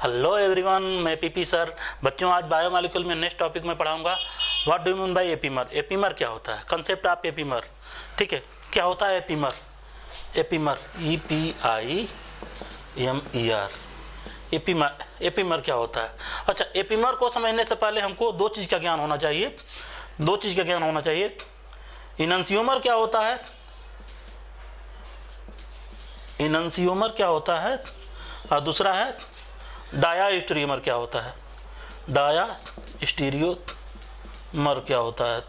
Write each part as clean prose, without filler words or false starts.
Hello everyone, मैं PP sir. बच्चों, आज बायोमोलिक्यूल में नेक्स्ट टॉपिक में पढ़ाऊंगा what do you mean by epimer. Epimer क्या होता है, कंसेप्ट ऑफ एपीमर। ठीक है, क्या होता है एपीमर? Epimer EPIMER। एपीमर क्या होता है? अच्छा, एपीमर को समझने से पहले हमको दो चीज़ का ज्ञान होना चाहिए। इनंसियोमर क्या होता है? इनंसियोमर क्या होता है? और दूसरा है डायास्टेरियोमर क्या होता है? डायास्टेरियोमर क्या होता है?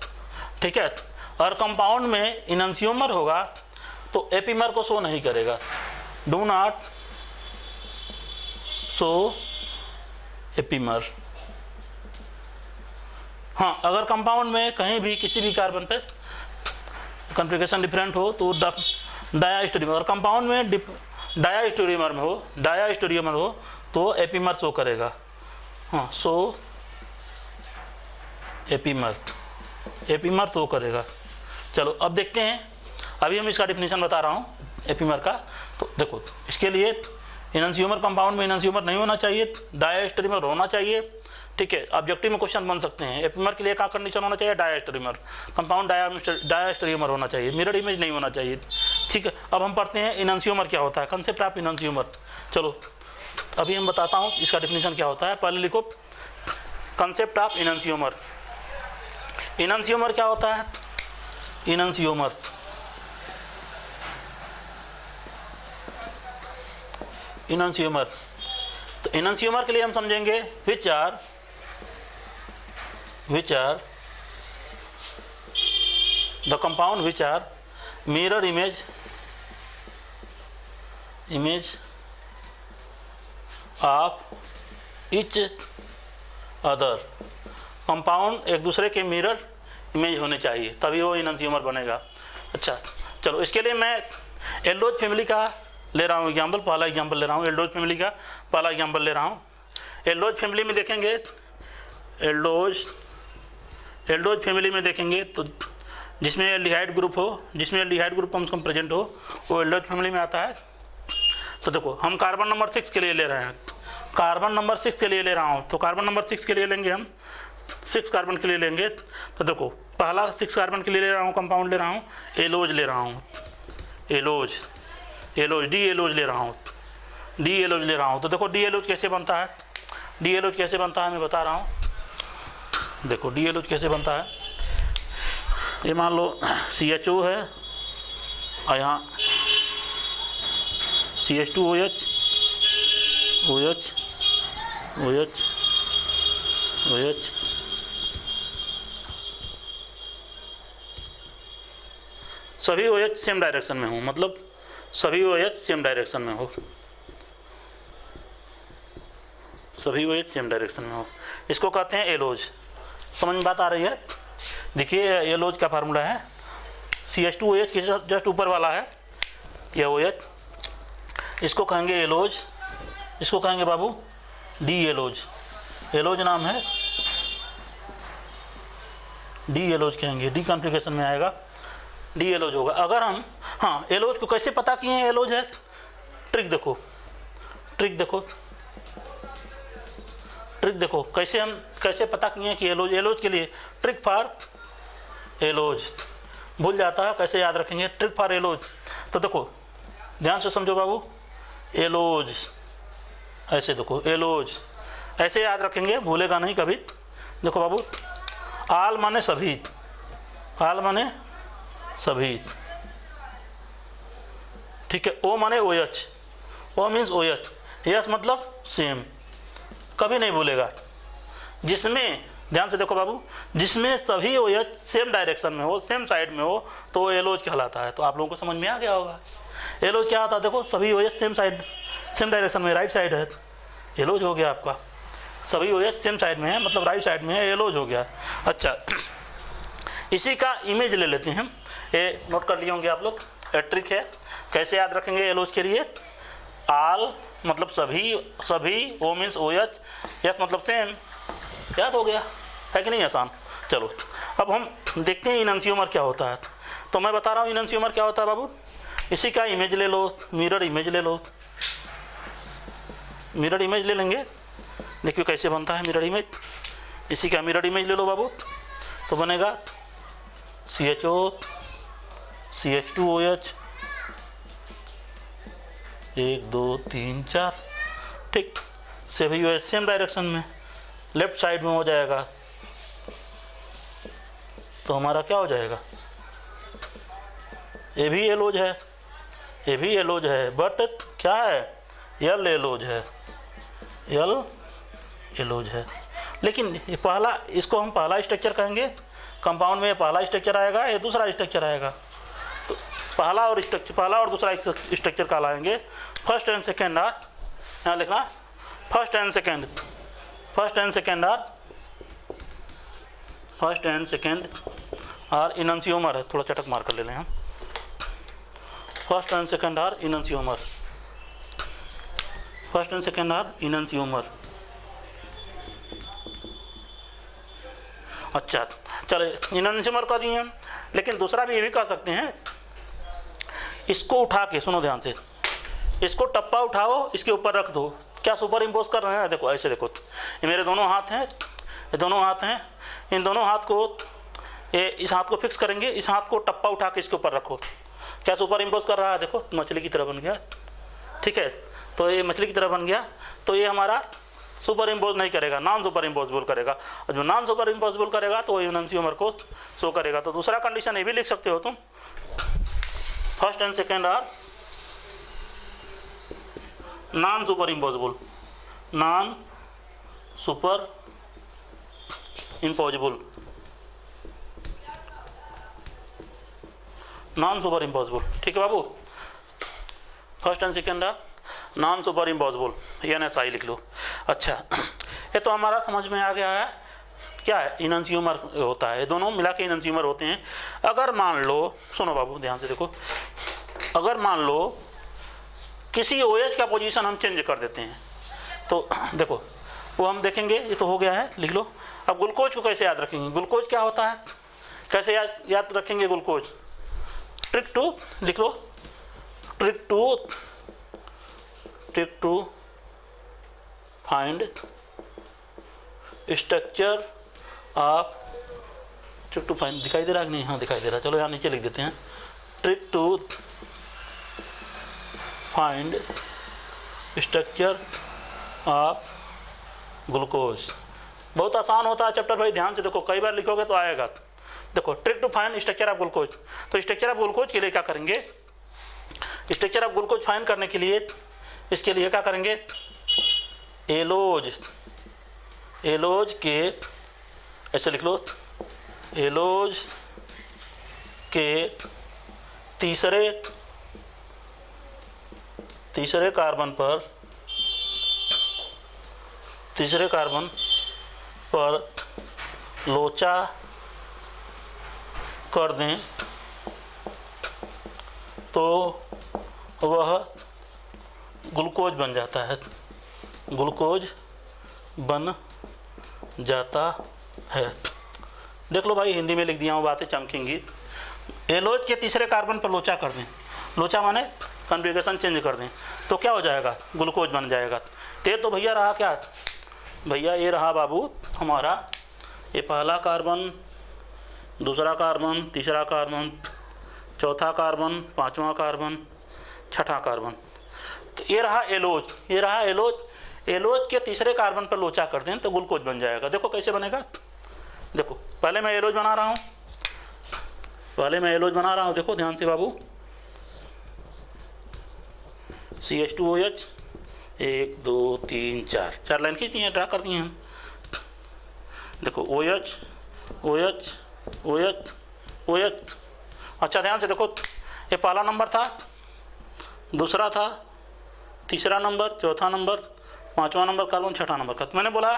ठीक है। और कंपाउंड में इनंसियोमर होगा तो एपीमर को शो नहीं करेगा। Do not show epimer. हाँ, अगर कंपाउंड में कहीं भी किसी भी कार्बन पे कॉन्फ़िगरेशन डिफरेंट हो तो डायास्टेरियोमर, और कंपाउंड में डायास्टेरियोमर हो तो एपीमर शो करेगा। हाँ, शो एपीमर शो करेगा। चलो अब देखते हैं। अभी हम इसका डिफिनीशन बता रहा हूँ एपीमर का। तो देखो, इसके लिए इनंसियोमर, कंपाउंड में इनंसियोमर नहीं होना चाहिए, डायास्टेरियोमर होना चाहिए। ठीक है, ऑब्जेक्टिव में क्वेश्चन बन सकते हैं। एपीमर के लिए क्या कंडीशन होना चाहिए? डायास्टेरियोमर। कंपाउंड डायास्टेरियोमर होना चाहिए, मिरर इमेज नहीं होना चाहिए। ठीक है, अब हम पढ़ते हैं इनंसियोमर क्या होता है, कंसेप्ट ऑफ इनंसियोमर। चलो अभी हम बताता हूँ इसका डिफिनीशन क्या होता है। पहले लिखो कंसेप्ट ऑफ इनंसियोमर। इनंसियोमर क्या होता है? इनंसियोमर तो इनंसियोमर के लिए हम समझेंगे which are the compound which are mirror image of each other. Compound एक दूसरे के मिरर इमेज होने चाहिए, तभी वो इनंसियोमर बनेगा। अच्छा चलो, इसके लिए मैं एल्डोज फैमिली का ले रहा हूँ एग्जाम्पल। पहला एग्जाम्पल ले रहा हूँ, एल्डोज फैमिली का पहला एग्जाम्पल ले रहा हूँ। एल्डोज फैमिली में देखेंगे, एल्डोज फैमिली में देखेंगे तो जिसमें एल्डिहाइड ग्रुप कम से कम प्रेजेंट हो, वो एल्डोज फैमिली में आता है। तो देखो, हम कार्बन नंबर 6 के लिए ले रहे हैं। कार्बन नंबर 6 के लिए ले रहा हूँ, तो कार्बन नंबर 6 के लिए लेंगे हम, 6 कार्बन के लिए लेंगे। तो देखो, पहला 6 कार्बन के लिए ले रहा हूँ, कंपाउंड ले रहा हूँ, एलोज ले रहा हूँ, एलोज डी एलोज ले रहा हूँ। तो देखो डी एलोज कैसे बनता है? मैं बता रहा हूँ। देखो डी एलोज कैसे बनता है। ये मान लो CHO है और यहाँ CH2OH सभी OH सेम डायरेक्शन में हो, मतलब सभी OH सेम डायरेक्शन में हो, इसको कहते हैं एलोज। समझ में बात आ रही है? देखिए, एलोज का फार्मूला है CH2OH के जस्ट ऊपर वाला है यह OH, इसको कहेंगे एलोज, इसको कहेंगे बाबू डी एलोज। एलोज नाम है, डी एलोज कहेंगे, डी कॉन्फ़िगरेशन में आएगा, डी एलोज होगा। अगर हम, हाँ, एलोज को कैसे पता किए हैं एलोज है? ट्रिक देखो, कैसे पता किए हैं कि एलोज के लिए ट्रिक फॉर एलोज। भूल जाता है, कैसे याद रखेंगे ट्रिक फॉर एलोज? तो देखो ध्यान से समझो बाबू, एलोज ऐसे, देखो एलोज ऐसे याद रखेंगे, भूलेगा नहीं कभी। देखो बाबू, आल माने सभी, ठीक है। ओ माने OH, O means OH, yes मतलब सेम, कभी नहीं भूलेगा। जिसमें, ध्यान से देखो बाबू, जिसमें सभी OH सेम डायरेक्शन में हो, सेम साइड में हो, तो वो एलोज कहलाता है। तो आप लोगों को समझ में आ गया होगा एलोज क्या होता है। देखो, सभी OH सेम डायरेक्शन में, राइट साइड है, एलोज हो गया आपका। सभी OH सेम साइड में है, मतलब राइट साइड में है, एलोज हो गया। अच्छा, इसी का इमेज ले लेते हैं हम। ये नोट कर लिए होंगे आप लोग, ट्रिक है। कैसे याद रखेंगे एलोज के लिए? आल मतलब सभी, ओ मीन्स OH, यस मतलब सेम, याद हो गया है कि नहीं? आसान। चलो अब हम देखते हैं इनंसियोमर क्या होता है। तो मैं बता रहा हूँ इनंसियोमर क्या होता है बाबू। इसी का इमेज ले लो, मिरर इमेज ले लो, मिरर इमेज ले लेंगे देखिए कैसे बनता है मिरर इमेज। इसी का मिरर इमेज ले लो बाबू, तो बनेगा CHO CH2OH 1 2 3 4, ठीक। सभी OH सेम डायरेक्शन में लेफ्ट साइड में हो जाएगा, तो हमारा क्या हो जाएगा, ये भी एलोज है, ये भी एलोज है, बट क्या है, यल एलोज है, यल एलोज है। लेकिन ये पहला, इसको हम पहला स्ट्रक्चर कहेंगे, कंपाउंड में पहला स्ट्रक्चर आएगा, ये दूसरा स्ट्रक्चर आएगा। तो पहला और दूसरा स्ट्रक्चर कहलाएंगे फर्स्ट एंड सेकेंड आर। यहाँ लिखना first and second are enantiomer है, थोड़ा चटक मार कर ले लें हम। First and second are enantiomer, first and second are enantiomer. अच्छा चलो, इनंसियोमर का दिए हम, लेकिन दूसरा भी ये भी कह सकते हैं, इसको उठा के, सुनो ध्यान से, इसको टप्पा उठाओ, इसके ऊपर रख दो, क्या सुपर इम्पोज कर रहे हैं, देखो ऐसे देखो, ये मेरे दोनों हाथ हैं, ये दोनों हाथ हैं, इन दोनों हाथ को, ये इस हाथ को फिक्स करेंगे, इस हाथ को टप्पा उठा के इसके ऊपर रखो, क्या सुपर इम्पोज कर रहा है, देखो मछली की तरह बन गया, ठीक है। तो ये मछली की तरह बन गया, तो ये हमारा सुपर इम्पोज नहीं करेगा, नॉन सुपर इम्पोजिबल करेगा, और जो नॉन सुपर इम्पोजिबल करेगा तो वो इनंसियोमर को शो करेगा। तो दूसरा कंडीशन ये भी लिख सकते हो तुम, first and second are non superimposable, non superimposable, non superimposable, ठीक है बाबू। First and second are non superimposable, NSI लिख लो। अच्छा, ये तो हमारा समझ में आ गया है, क्या है, इनंसियोमर होता है, दोनों मिला के इनंसियोमर होते हैं। अगर मान लो, सुनो बाबू ध्यान से देखो, अगर मान लो किसी OH का पोजीशन हम चेंज कर देते हैं, तो देखो वो हम देखेंगे, ये तो हो गया है, लिख लो। अब ग्लूकोज को कैसे याद रखेंगे, ग्लूकोज क्या होता है, कैसे याद रखेंगे ग्लूकोज, ट्रिक टू लिख लो, trick to find structure of, trick to find, दिखाई दे रहा है कि नहीं, हाँ दिखाई दे रहा है, चलो यहाँ नीचे लिख देते हैं, trick to find structure of glucose. बहुत आसान होता है चैप्टर भाई, ध्यान से देखो, कई बार लिखोगे तो आएगा। देखो trick to find structure of glucose, तो स्ट्रक्चर ऑफ ग्लूकोज के लिए क्या करेंगे, स्ट्रक्चर ऑफ ग्लूकोज फाइंड करने के लिए, इसके लिए क्या करेंगे, एलोज के, ऐसे लिख लो, एलोज के तीसरे कार्बन पर लोचा कर दें तो वह ग्लूकोज बन जाता है, ग्लूकोज बन जाता है। देख लो भाई, हिंदी में लिख दिया हूँ, बातें चमकेंगी। एलोज के तीसरे कार्बन पर लोचा कर दें, लोचा माने कॉन्फ़िगरेशन चेंज कर दें, तो क्या हो जाएगा, ग्लूकोज बन जाएगा। तो भैया रहा क्या, भैया ये रहा बाबू हमारा, ये पहला कार्बन, दूसरा कार्बन, तीसरा कार्बन, चौथा कार्बन, पांचवा कार्बन, छठा कार्बन, तो ये रहा एलोज, ये रहा एलोज। एलोज के तीसरे कार्बन पर लोचा कर दें तो ग्लूकोज बन जाएगा। देखो कैसे बनेगा, देखो पहले मैं एलोज बना रहा हूँ, देखो ध्यान से बाबू, CH2OH 1 2 3 4, 4 लाइन खींची हैं, ड्रा कर दिए हम। देखो OH OH OH OH, अच्छा ध्यान से देखो, ये पहला नंबर था, दूसरा था, तीसरा नंबर, चौथा नंबर, पांचवा नंबर कार्बन, छठा नंबर का। तो मैंने बोला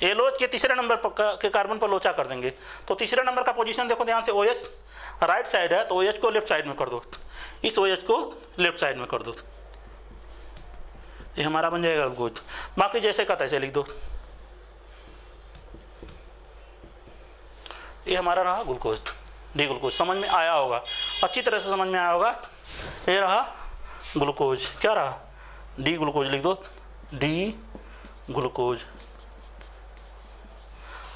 एलोज के तीसरे नंबर के कार्बन पर लोचा कर देंगे, तो तीसरे नंबर का पोजीशन देखो ध्यान से, OH राइट साइड है, तो OH को लेफ्ट साइड में कर दो, इस OH को लेफ्ट साइड में कर दो, ये हमारा बन जाएगा ग्लूकोज। बाकी जैसे का तैसे लिख दो, ये हमारा रहा ग्लूकोज, डी ग्लूकोज। समझ में आया होगा, अच्छी तरह से समझ में आया होगा। ये रहा ग्लूकोज, क्या रहा, डी ग्लूकोज लिख दो, डी ग्लूकोज।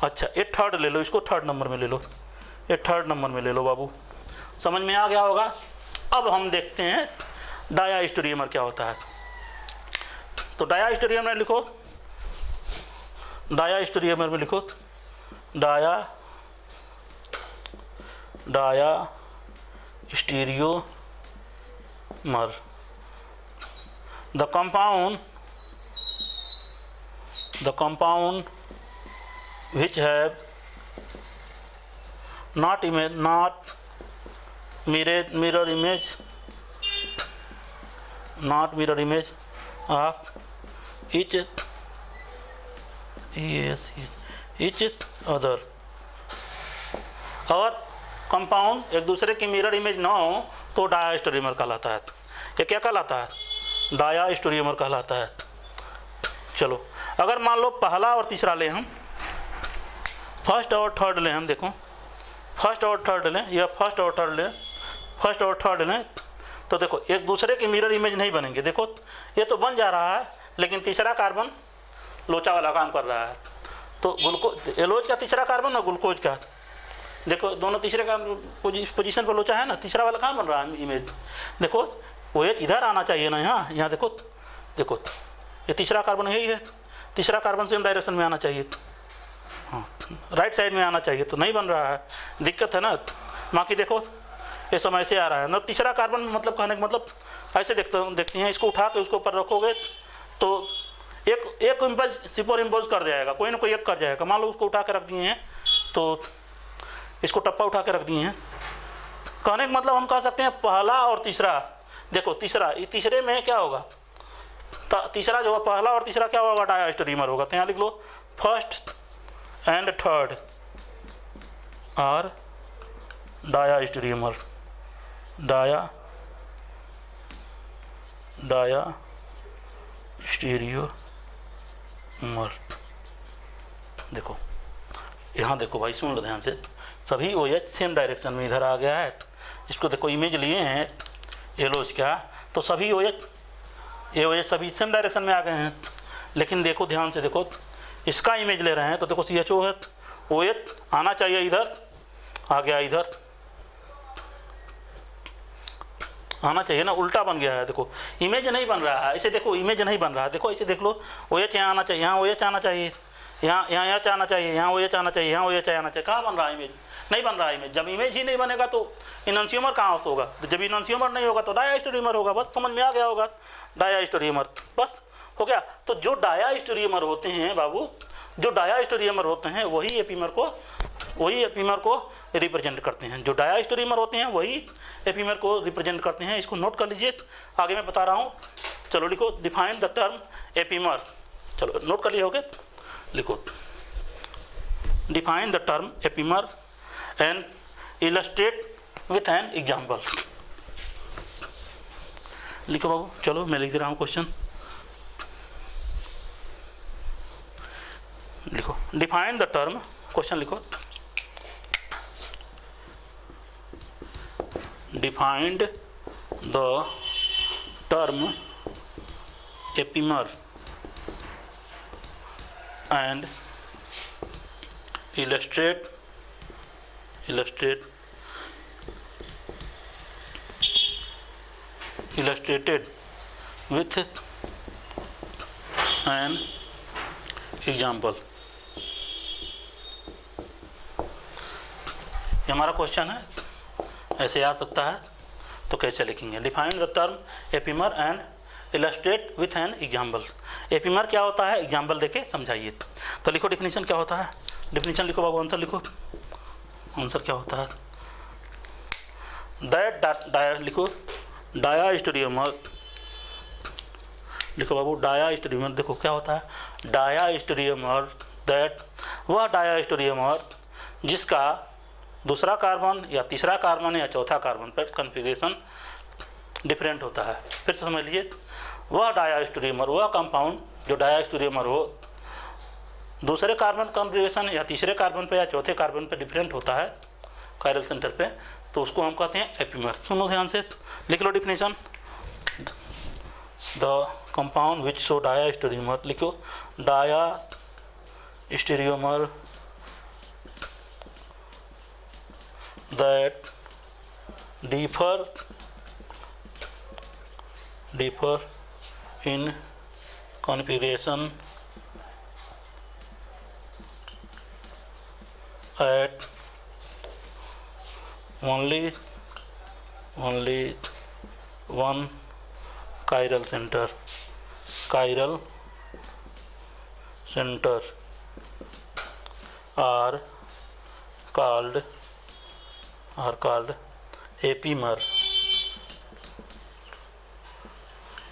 अच्छा ये थर्ड ले लो, इसको थर्ड नंबर में ले लो, ये थर्ड नंबर में ले लो बाबू, समझ में आ गया होगा। अब हम देखते हैं डायास्टेरियोमर क्या होता है। तो डायास्टेरियोमर लिखो, डायास्टेरियोमर में लिखो डायास्टेरियोमर, the compound which have not mirror image of each other, और कंपाउंड एक दूसरे की मिरर इमेज ना हो तो डायास्टेरियोमर कहलाता है। ये क्या कहलाता है? डायास्टेरियोमर कहलाता है। चलो अगर मान लो पहला और तीसरा लें हम, फर्स्ट और थर्ड लें हम, देखो फर्स्ट और थर्ड लें, या फर्स्ट और थर्ड लें, फर्स्ट और थर्ड लें, तो देखो एक दूसरे की मिरर इमेज नहीं बनेंगे। देखो ये तो बन जा रहा है, लेकिन तीसरा कार्बन लोचा वाला काम कर रहा है। तो ग्लूकोज, एलोज का तीसरा कार्बन और ग्लूकोज का, देखो दोनों तीसरे का पोजीशन पर लोचा है ना, तीसरा वाला कहाँ बन रहा है इमेज। देखो वो OH इधर आना चाहिए ना, यहाँ देखो, देखो ये तीसरा कार्बन यही है, तीसरा कार्बन सेम डायरेक्शन में आना चाहिए, हाँ राइट साइड में आना चाहिए, तो नहीं बन रहा है, दिक्कत है ना। बाकी देखो ये समय से आ रहा है ना, तीसरा कार्बन मतलब कहने का मतलब ऐसे देखती हैं, इसको उठा के उसके ऊपर रखोगे तो एक इम्पल्स सुपर इम्पोज कर जाएगा, कोई ना कोई एक कर जाएगा। मान लो उसको उठा के रख दिए हैं, तो इसको टप्पा उठा के रख दिए हैं, कहने का मतलब हम कह सकते हैं पहला और तीसरा। देखो तीसरा, ये तीसरे में क्या होगा, तीसरा जो पहला और तीसरा क्या होगा, डायास्टेरियोमर होगा। तो यहाँ लिख लो फर्स्ट एंड थर्ड आर डायास्टेरियोमर, डायास्टेरियोमर। देखो यहाँ देखो भाई, सुन लो ध्यान से, सभी OH सेम डायरेक्शन में इधर आ गया है। इसको देखो इमेज लिए हैं एलोज का, तो सभी OH सभी सेम डायरेक्शन में आ गए हैं। लेकिन देखो ध्यान से देखो, इसका इमेज ले रहे हैं तो देखो CHO है, OH आना चाहिए इधर, आ गया इधर, आना चाहिए ना, उल्टा बन गया है। देखो इमेज नहीं बन रहा है, ऐसे देखो इमेज नहीं बन रहा है। देखो ऐसे देख लो, OH यहाँ आना चाहिए, यहाँ OH आना चाहिए, यहाँ आना चाहिए, यहाँ OH आना चाहिए, यहाँ OH आना चाहिए। कहाँ बन रहा है इमेज? नहीं बन रहा है इमेज। जब इमेज ही नहीं बनेगा तो इनन्सियोमर कहाँ से होगा? तो जब इनन्सियोमर नहीं होगा तो डायास्टेरियोमर होगा। बस समझ में आ गया होगा, डायास्टेरियोमर बस हो गया। तो जो डायास्टेरियोमर होते हैं बाबू, जो डायास्टेरियोमर होते हैं वही एपीमर को रिप्रेजेंट करते हैं। जो डायास्टेरियोमर होते हैं वही एपीमर को रिप्रेजेंट करते हैं। इसको नोट कर लीजिए, आगे मैं बता रहा हूँ। चलो लिखो, डिफाइन द टर्म एपीमर। चलो नोट कर लिए होगे, लिखो define the term epimer and illustrate with an example. लिखो बाबू, चलो मैं लिख दे रहा हूँ क्वेश्चन। लिखो डिफाइन द टर्म, क्वेश्चन लिखो, defined the term epimer and illustrated with an example। ये हमारा क्वेश्चन है, ऐसे आ सकता है, तो कैसे लिखेंगे? Define the term epimer and illustrate with an example. Epimer क्या होता है, एग्जाम्पल देके समझाइए। तो लिखो डिफिनीशन क्या होता है, डिफिनीशन लिखो बाबू, आंसर लिखो, आंसर क्या होता है। लिखो डायास्टेरियोमर, लिखो बाबू डायास्टेरियोमर। देखो क्या होता है डायास्टेरियोमर, दैट वह डायास्टेरियोमर जिसका दूसरा कार्बन या तीसरा कार्बन या चौथा कार्बन पर कॉन्फ़िगरेशन डिफरेंट होता है। फिर से समझ लीजिए, वह डायास्टेरियोमर, वह कंपाउंड जो डायास्टेरियोमर हो, दूसरे कार्बन कॉन्फ़िगरेशन या तीसरे कार्बन पे या चौथे कार्बन पे डिफरेंट होता है कायरल सेंटर पे, तो उसको हम कहते हैं एपीमर। सुनो ध्यान से, लिख लो definition. The compound which show diastereomer, लिखो diastereomer that differ in configuration at only one chiral center are called epimer.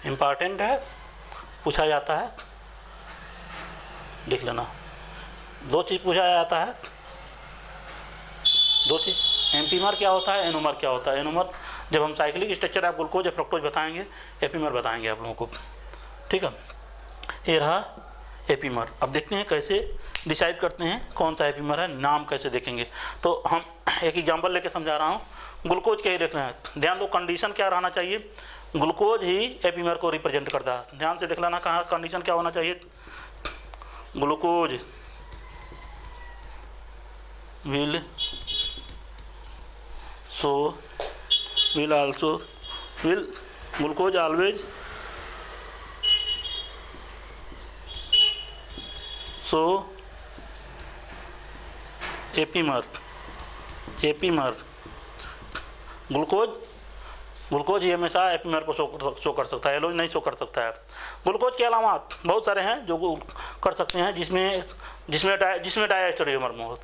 Important है, पूछा जाता है, लिख लेना। दो चीज़ पूछा जाता है, दो चीज़, एपीमर क्या होता है, एनोमर क्या होता है। एनोमर जब हम साइक्लिक स्ट्रक्चर आप ग्लूकोज या फ्रक्टोज बताएंगे, एपीमर बताएंगे आप लोगों को, ठीक है। ये रहा एपीमर। अब देखते हैं कैसे डिसाइड करते हैं कौन सा एपीमर है, नाम कैसे देखेंगे। तो हम एक एग्जांपल लेके समझा रहा हूँ, ग्लूकोज के ही देख रहे हैं। ध्यान दो, कंडीशन क्या रहना चाहिए, ग्लूकोज ही एपीमर को रिप्रेजेंट करता है। ध्यान से देख लेना कहाँ कंडीशन क्या होना चाहिए। Glucose will glucose always show epimer. Glucose ही हमेशा एपीमर को शो कर सकता है, एलोज नहीं शो कर सकता है। ग्लूकोज के अलावा बहुत सारे हैं जो कर सकते हैं, जिसमें डायस्टेरियोमर में हो,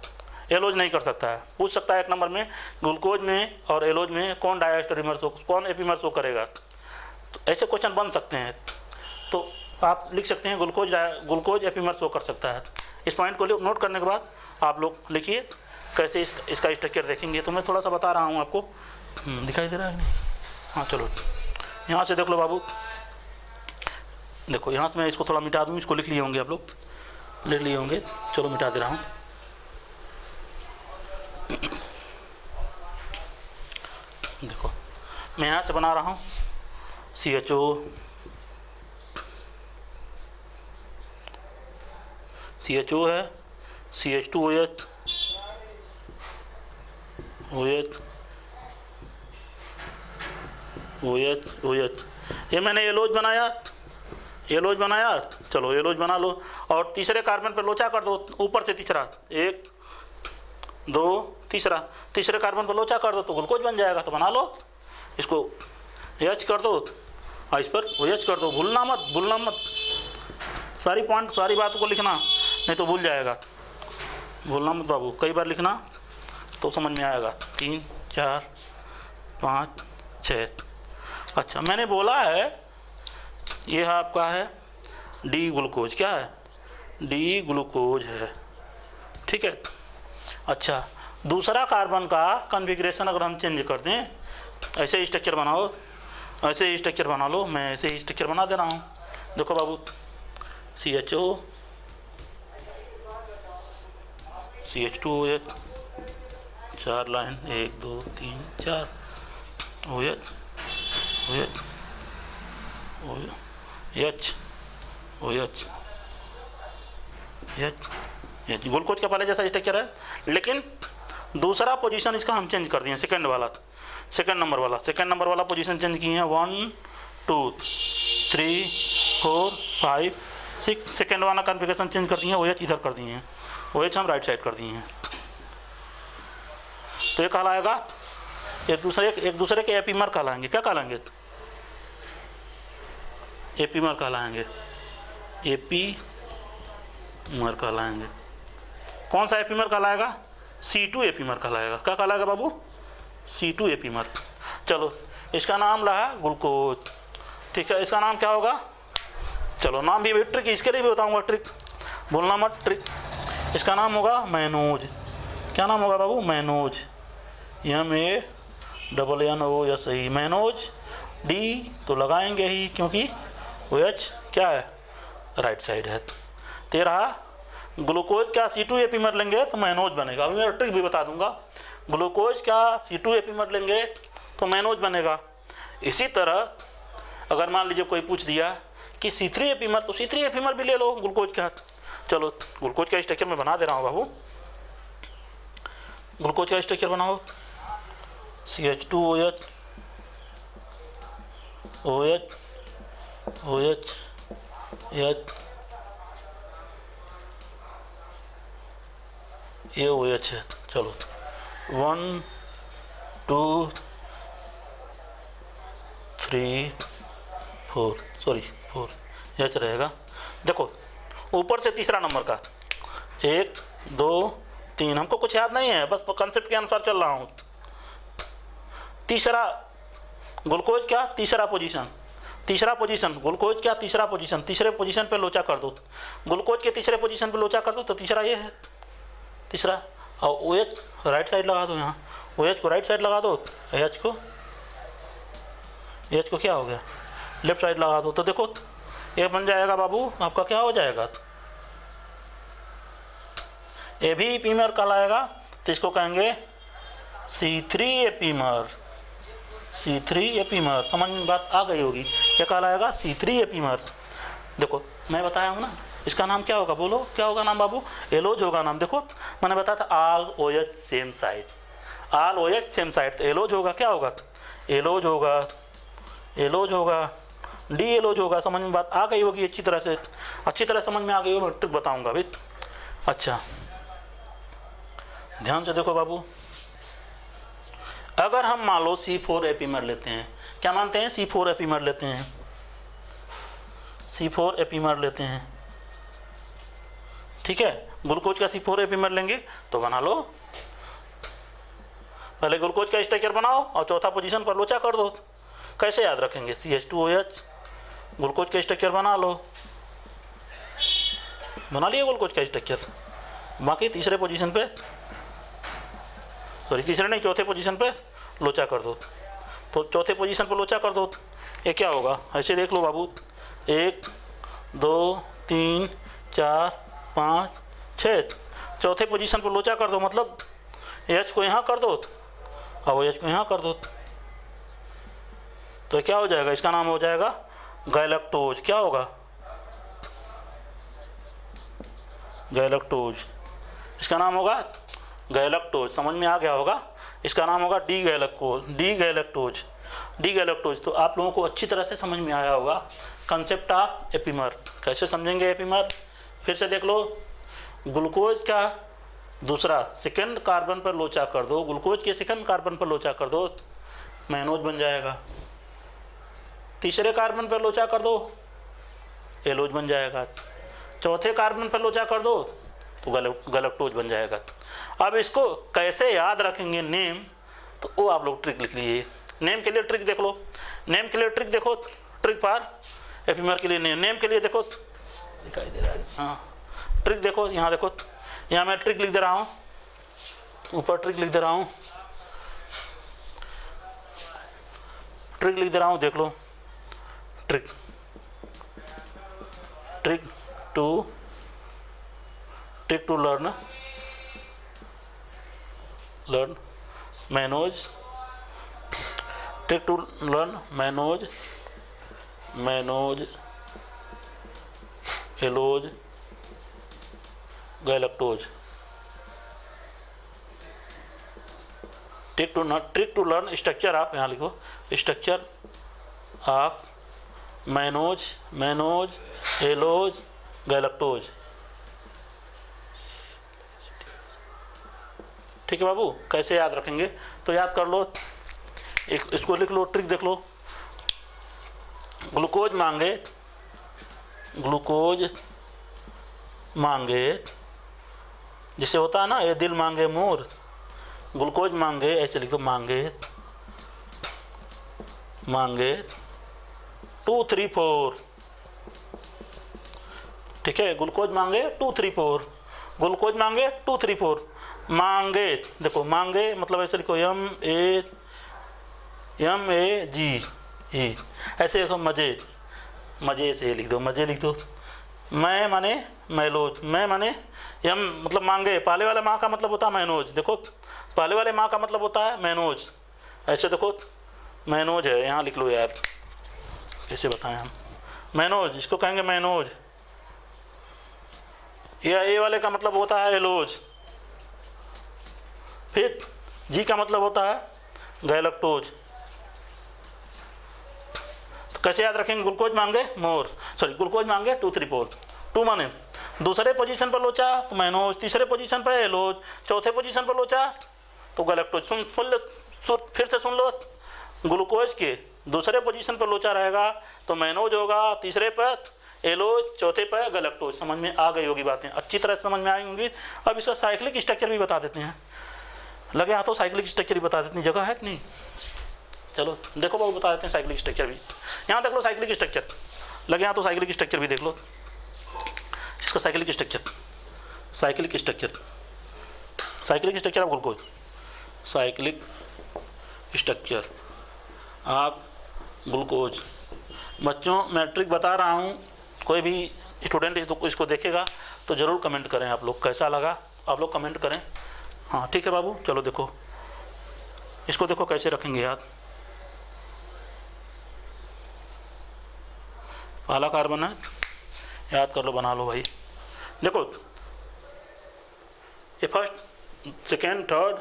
एलोज नहीं कर सकता है। पूछ सकता है एक नंबर में, ग्लूकोज में और एलोज में कौन डायस्टेरियोमर शो, कौन एपीमर शो करेगा। तो ऐसे क्वेश्चन बन सकते हैं, तो आप लिख सकते हैं ग्लूकोज एपीमर शो कर सकता है। इस पॉइंट को नोट करने के बाद आप लोग लिखिए कैसे इसका स्ट्रक्चर देखेंगे। तो मैं थोड़ा सा बता रहा हूँ आपको, दिखाई दे रहा है नहीं? हाँ चलो, यहाँ से देख लो बाबू, देखो यहाँ से मैं इसको थोड़ा मिटा दूँ, इसको लिख लिए होंगे आप लोग, लिख लिए होंगे, चलो मिटा दे रहा हूँ। देखो मैं यहाँ से बना रहा हूँ CHO है, CH2OH, OH। ये मैंने एलोज बनाया, चलो एलोज बना लो। और तीसरे कार्बन पर लोचा कर दो, ऊपर से तीसरा, 1 2 तीसरे कार्बन पर लोचा कर दो तो ग्लूकोज बन जाएगा। तो बना लो इसको, H कर दो और इस पर OH कर दो। भूलना मत, सारी बातों को लिखना, नहीं तो भूल जाएगा। भूलना मत बाबू, कई बार लिखना तो समझ में आएगा। 3 4 5 6। अच्छा, मैंने बोला है ये आपका है डी ग्लूकोज, क्या है, डी ग्लूकोज है, ठीक है। अच्छा, दूसरा कार्बन का कॉन्फ़िगरेशन अगर हम चेंज कर दें, ऐसे ही स्ट्रक्चर बनाओ, ऐसे ही स्ट्रक्चर बना लो, मैं ऐसे ही स्ट्रक्चर बना दे रहा हूँ। देखो बाबू, CHO, CH2OH, 4 line, 1 2 3 4, OH, glucose का पहले जैसा स्ट्रक्चर है, लेकिन दूसरा पोजीशन इसका हम चेंज कर दिए, सेकंड नंबर वाला पोजीशन चेंज किए हैं। 1 2 3 4 5 6, सेकंड वाला कॉन्फ़िगरेशन चेंज कर दिए हैं, OH इधर कर दिए हैं, OH हम राइट साइड कर दिए हैं। तो ये कहलाएगा, एक दूसरे के एपीमर कहलाएंगे। क्या कहलाएंगे? एपीमर कहलाएंगे, एपीमर कहलाएंगे। कौन सा एपीमर कहलाएगा? C2 एपीमर कहलाएगा। क्या कहलाएगा बाबू? C2 epimer. चलो, इसका नाम रहा ग्लूकोज, ठीक है। इसका नाम क्या होगा? चलो नाम भी ट्रिक, इसके लिए भी बताऊंगा ट्रिक, भूलना मत ट्रिक। इसका नाम होगा मैनोज। क्या नाम होगा बाबू? Mannose, MANNOS, mannose. डी तो लगाएंगे ही, क्योंकि OH क्या है, राइट साइड है। तेरा ग्लूकोज का C2 एपीमर लेंगे तो मैनोज बनेगा। अभी मैं ट्रिक भी बता दूंगा, ग्लूकोज का C2 एपीमर लेंगे तो मैनोज बनेगा। इसी तरह अगर मान लीजिए कोई पूछ दिया कि C3 एपीमर, तो C3 एपीमर भी ले लो ग्लूकोज का। चलो ग्लूकोज का स्ट्रक्चर मैं बना दे रहा हूँ बाबू। ग्लूकोज का स्ट्रक्चर बनाओ, CH2OH OH OH H, ये OH है। चलो 1 2 3 4, सॉरी 4 H रहेगा। देखो ऊपर से तीसरा नंबर का 1 2 3, हमको कुछ याद नहीं है, बस कंसेप्ट के अनुसार चल रहा हूँ। तीसरा ग्लूकोज क्या, तीसरा पोजीशन, तीसरा पोजीशन ग्लूकोज क्या, तीसरा पोजीशन, तीसरे पोजीशन पे लोचा कर दो। ग्लूकोज के तीसरे पोजीशन पे लोचा कर दो तो तीसरा ये है, तीसरा। और OH राइट साइड लगा दो, यहाँ OH को राइट साइड लगा दो, H को क्या हो गया, लेफ्ट साइड लगा दो। तो देखो ये बन जाएगा बाबू आपका, क्या हो जाएगा, ये भी एपीमर कहलाएगा। तो इसको कहेंगे C3 एपीमर, C3 एपीमर। समझ में बात आ गई होगी, क्या कहलाएगा, C3 एपीमर। देखो मैं बताया हूँ ना, इसका नाम क्या होगा, बोलो क्या होगा नाम बाबू, एलोज होगा नाम। देखो मैंने बताया था all OH same side, all OH same side, तो एलोज होगा, क्या होगा, एलोज होगा, एलोज होगा, डी एलोज होगा। समझ में बात आ गई होगी अच्छी तरह से, अच्छी तरह समझ में आ गई होगी, मैं ट्रिक बताऊंगा अभी। अच्छा ध्यान से देखो बाबू, अगर हम मान लो C4 एपीमर लेते हैं, क्या मानते हैं, C4 एपीमर लेते हैं, C4 एपीमर लेते हैं, ठीक है। ग्लूकोज का C4 एपीमर लेंगे तो बना लो, पहले ग्लूकोज का स्ट्रक्चर बनाओ और चौथा पोजीशन पर लोचा कर दो। कैसे याद रखेंगे, CH2OH, ग्लूकोज का स्ट्रक्चर बना लो, बना लिए ग्लूकोज का स्ट्रक्चर। बाकी तीसरे पोजीशन पे, सॉरी तीसरे नहीं, चौथे पोजीशन पे लोचा कर दो। तो चौथे पोजीशन पे लोचा कर दो, ये क्या होगा, ऐसे देख लो बाबू, 1 2 3 4 5 6, चौथे पोजीशन पे लोचा कर दो, मतलब H को यहाँ कर दो और OH को यहाँ कर दो, तो क्या हो जाएगा, इसका नाम हो जाएगा गैलेक्टोज। क्या होगा, गैलेक्टोज, इसका नाम होगा गैलेक्टोज। समझ में आ गया होगा, इसका नाम होगा डी गैलेक्टोज। तो आप लोगों को अच्छी तरह से समझ में आया होगा कंसेप्ट ऑफ एपीमर। कैसे समझेंगे एपीमर, फिर से देख लो, ग्लूकोज का दूसरा सेकंड कार्बन पर लोचा कर दो, ग्लूकोज के सेकंड कार्बन पर लोचा कर दो, मैनोज बन जाएगा। तीसरे कार्बन पर लोचा कर दो, एलोज बन जाएगा। चौथे कार्बन पर लोचा कर दो तो गैलेक्टोज बन जाएगा। अब इसको कैसे याद रखेंगे नेम, तो वो आप लोग ट्रिक लिख लीजिए। नेम के लिए ट्रिक देख लो, नेम के लिए ट्रिक देखो, ट्रिक पार एपीमर के लिए नेम के लिए देखो, दिखाई दे रहा है, हाँ ट्रिक देखो, यहाँ देखो, यहाँ मैं ट्रिक लिख दे रहा हूँ, ऊपर ट्रिक लिख दे रहा हूँ, ट्रिक लिख दे रहा हूँ, देख लो, trick to learn mannose, trick to learn mannose allose galactose. Trick to learn structure आप यहाँ लिखो, structure of mannose allose galactose. ठीक है बाबू, कैसे याद रखेंगे, तो याद कर लो, इसको लिख लो, ट्रिक देख लो। ग्लूकोज मांगे जिसे होता है ना, ये दिल मांगे मोर, ग्लूकोज मांगे, ऐसे लिख दो, मांगे 2 3 4, ठीक है। ग्लूकोज मांगे 2 3 4, ग्लूकोज मांगे 2 3 4, मांगे देखो, मांगे मतलब ऐसे लिखो, MAG, ऐसे देखो, मजे से लिख दो, मजे लिख दो। मैं माने मैलोज, मैं माने यम मतलब मांगे, पहले वाले माँ का मतलब होता है मैनोज, देखो पहले वाले माँ का मतलब होता है मैनोज, ऐसे देखो मैनोज है, यहाँ लिख लो यार, कैसे बताएं हम, मैनोज, इसको कहेंगे मैनोज। या ए वाले का मतलब होता है एलोज। फिर जी का मतलब होता है गैलेक्टोज। तो कैसे याद रखेंगे, ग्लूकोज मांगे मोर, सॉरी ग्लूकोज मांगे 2 3 4, 2 माने दूसरे पोजीशन पर लोचा तो मैनोज, तीसरे पोजीशन पर एलोज, चौथे पोजीशन पर लोचा तो गैलेक्टोज। फिर से सुन लो, ग्लूकोज के दूसरे पोजीशन पर लोचा रहेगा तो मैनोज होगा, तीसरे पर एलोज, चौथे पर गैलेक्टोज। समझ में आ गई होगी बातें, अच्छी तरह से समझ में आई होंगी। अब इसका साइक्लिक स्ट्रक्चर भी बता देते हैं, लगे हाथों साइक्लिक स्ट्रक्चर भी बता देते हैं, जगह है कि नहीं। चलो देखो बाबू बता देते हैं साइक्लिक स्ट्रक्चर भी। यहाँ देख लो साइक्लिक स्ट्रक्चर, लगे हाथों साइक्लिक स्ट्रक्चर भी देख लो। इसका cyclic structure, cyclic structure, cyclic structure of glucose, cyclic structure आप ग्लूकोज। बच्चों मैं ट्रिक बता रहा हूँ, कोई भी स्टूडेंट इसको देखेगा तो ज़रूर कमेंट करें आप लोग, कैसा लगा आप लोग कमेंट करें। हाँ ठीक है बाबू, चलो देखो इसको, देखो कैसे रखेंगे याद। पहला कार्बन है, याद कर लो, बना लो भाई। देखो ये फर्स्ट, सेकेंड, थर्ड,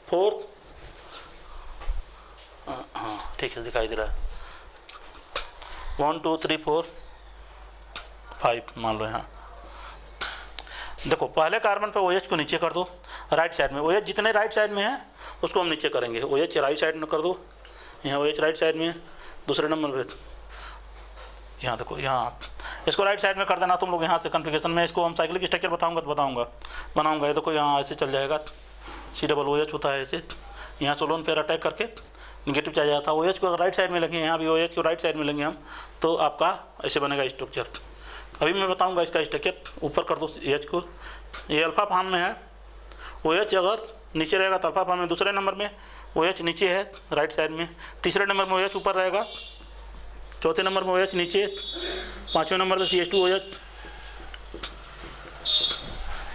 फोर्थ, हाँ ठीक है दिखाई दे रहा है, 1 2 3 4 5 मान लो। यहाँ देखो पहले कार्बन पर OH को नीचे कर दो, राइट साइड में OH जितने राइट साइड में है उसको हम नीचे करेंगे। OH राइट साइड में कर दो, यहाँ OH राइट साइड में, दूसरे नंबर पे यहाँ देखो, यहाँ इसको राइट साइड में कर देना तुम लोग। यहाँ से कॉन्फ़िगरेशन में इसको हम साइक्लिक स्ट्रक्चर बताऊंगा तो बनाऊंगा। ये देखो यहाँ ऐसे चल जाएगा, COOH होता है ऐसे, यहाँ सोलोन पेयर अटैक करके निगेटिव चाहिए जाता है। OH को अगर राइट साइड में लगे, यहाँ भी OH को राइट साइड में लेंगे हम तो आपका ऐसे बनेगा स्ट्रक्चर। अभी मैं बताऊंगा इसका स्ट्रक्चर। ऊपर कर दो H को, ये अल्फा फॉर्म में है, OH अगर नीचे रहेगा तो अल्फा फॉर्म में, दूसरे नंबर में OH नीचे है राइट साइड में, तीसरे नंबर में OH ऊपर रहेगा, चौथे नंबर में OH नीचे, पाँचवें नंबर में CH2OH,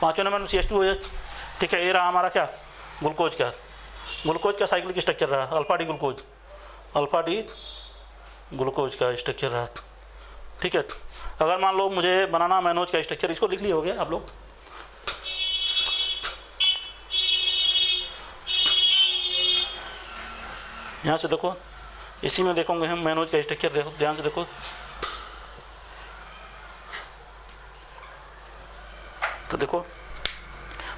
पाँचवें नंबर में CH2OH। ठीक है, ये रहा हमारा क्या, ग्लूकोज का साइक्लिक स्ट्रक्चर रहा, अल्फा डी ग्लूकोज का स्ट्रक्चर रहा। ठीक है, अगर मान लो मुझे बनाना मैनोज का स्ट्रक्चर, इसको लिख लिए हो गए आप लोग। यहाँ से देखो, इसी में देखोगे हम मैनोज का स्ट्रक्चर, देखो ध्यान से देखो। तो देखो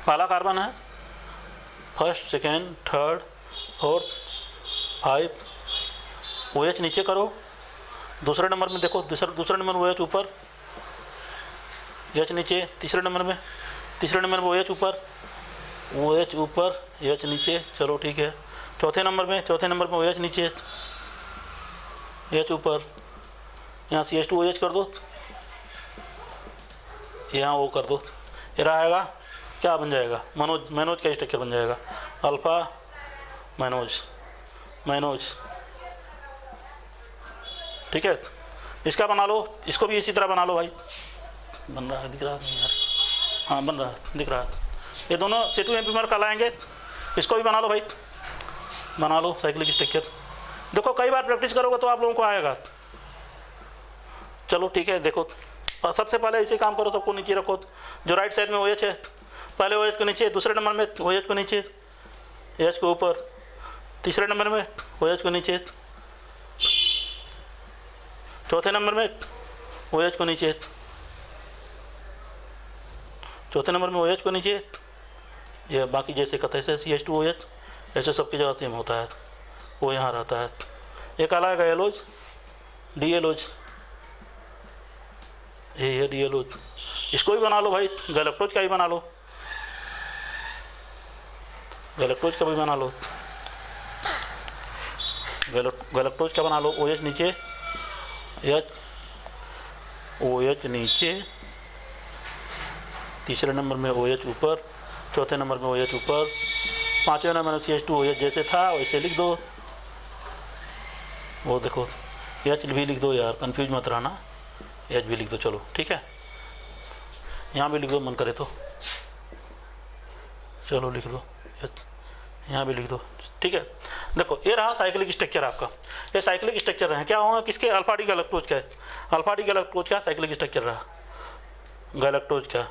पहला कार्बन है, first, second, third, fourth, 5, OH नीचे करो। दूसरे नंबर में देखो, दूसरे नंबर में OH ऊपर, H नीचे, तीसरे नंबर में OH ऊपर, H नीचे, चलो ठीक है। चौथे नंबर में OH नीचे, H ऊपर, यहाँ CH2OH कर दो, यहाँ वो कर दो, ये रहेगा क्या बन जाएगा, मैनोज का स्ट्रक्चर बन जाएगा, अल्फा मैनोज। ठीक है, इसका बना लो, इसको भी इसी तरह बना लो भाई। बन रहा है, दिख रहा है यार, हाँ बन रहा है, दिख रहा है। ये दोनों C2MP कहलाएंगे। इसको भी बना लो भाई, बना लो साइक्लिक स्ट्रक्चर। देखो कई बार प्रैक्टिस करोगे तो आप लोगों को आएगा। चलो ठीक है, देखो सबसे पहले इसे काम करो, सबको नीचे रखो। जो राइट साइड में OH है, पहले OH को नीचे, दूसरे नंबर में OH को नीचे, H को ऊपर, तीसरे नंबर में OH को नीचे, चौथे नंबर में OH को नीचे, चौथे नंबर में OH को नीचे। ये बाकी जैसे कहते हैं CH2OH, ऐसे सबकी जगह सेम होता है, वो यहाँ रहता है। एक अलग एलोज, डीएलोज, ये है डीएलोज। इसको भी बना लो भाई, गैलेक्टोज का भी बना लो, गैलेक्टोज का भी बना लो, गैलेक्टोज का बना लो। OH नीचे, OH नीचे, तीसरे नंबर में OH ऊपर, चौथे नंबर में OH ऊपर, पाँचवें नंबर में CH2OH जैसे था वैसे लिख दो। वो देखो H भी लिख दो यार, कंफ्यूज मत रहना, H भी लिख दो। चलो ठीक है, यहाँ भी लिख दो मन करे तो, चलो लिख दो, यहाँ भी लिख दो। ठीक है, देखो ये रहा साइक्लिक स्ट्रक्चर आपका। ये साइक्लिक स्ट्रक्चर हैं। क्या होगा किसके? अल्फा डी गैलेक्टोज का है। अल्फा डी गैलेक्टोज का साइक्लिक स्ट्रक्चर रहा, गैलेक्टोज का।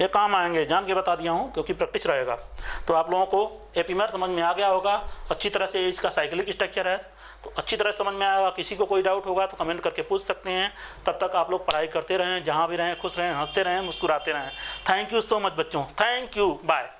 ये काम आएंगे, जान के बता दिया हूँ क्योंकि प्रैक्टिस रहेगा। तो आप लोगों को एपीमेर समझ में आ गया होगा अच्छी तरह से। इसका साइक्लिक स्ट्रक्चर है तो अच्छी तरह समझ में आएगा। किसी को कोई डाउट होगा तो कमेंट करके पूछ सकते हैं। तब तक आप लोग पढ़ाई करते रहें, जहाँ भी रहें खुश रहें, हंसते रहें, मुस्कुराते रहें। थैंक यू सो मच बच्चों, थैंक यू, बाय।